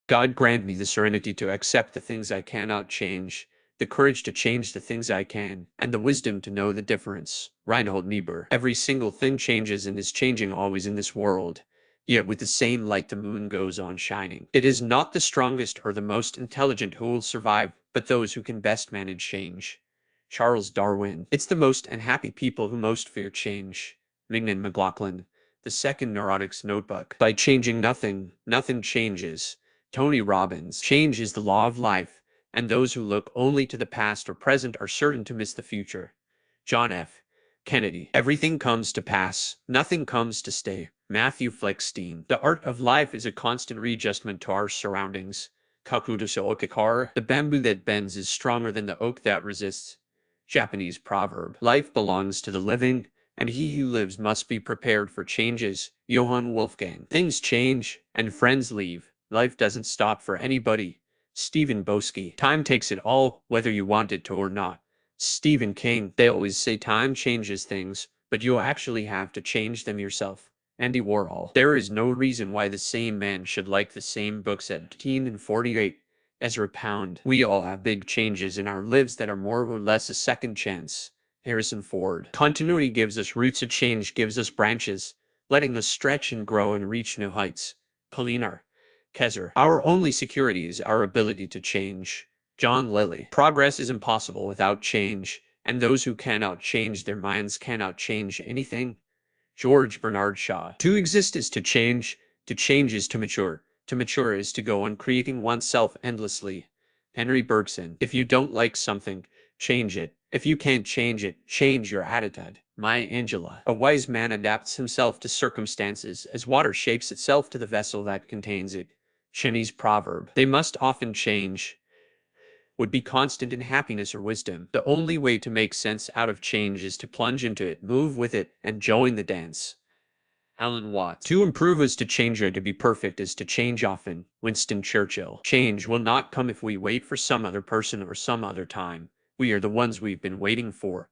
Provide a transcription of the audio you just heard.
God grant me the serenity to accept the things I cannot change, the courage to change the things I can, and the wisdom to know the difference. Reinhold Niebuhr. Every single thing changes and is changing always in this world. Yet with the same light the moon goes on shining. It is not the strongest or the most intelligent who will survive, but those who can best manage change. Charles Darwin. It's the most unhappy people who most fear change. Mignon McLaughlin. The Second Neurotics Notebook. By changing nothing, nothing changes. Tony Robbins. Change is the law of life, and those who look only to the past or present are certain to miss the future. John F. Kennedy. Everything comes to pass, nothing comes to stay. Matthew Fleckstein. The art of life is a constant readjustment to our surroundings. Kakuto Okikara. The bamboo that bends is stronger than the oak that resists. Japanese proverb. Life belongs to the living, and he who lives must be prepared for changes. Johann Wolfgang. Things change, and friends leave. Life doesn't stop for anybody. Stephen Boski. Time takes it all, whether you want it to or not. Stephen King. They always say time changes things, but you actually have to change them yourself. Andy Warhol. There is no reason why the same man should like the same books at 18 and 48. Ezra Pound. We all have big changes in our lives that are more or less a second chance. Harrison Ford. Continuity gives us roots, a change gives us branches, letting us stretch and grow and reach new heights. Polinar Kaiser. Our only security is our ability to change. John Lilly. Progress is impossible without change, and those who cannot change their minds cannot change anything. George Bernard Shaw. To exist is to change is to mature is to go on creating oneself endlessly. Henry Bergson. If you don't like something, change it. If you can't change it, change your attitude. Maya Angelou. A wise man adapts himself to circumstances as water shapes itself to the vessel that contains it. Chinese proverb. They must often change. Would be constant in happiness or wisdom. The only way to make sense out of change is to plunge into it, move with it, and join the dance. Alan Watts. To improve is to change, or to be perfect is to change often. Winston Churchill. Change will not come if we wait for some other person or some other time. We are the ones we've been waiting for.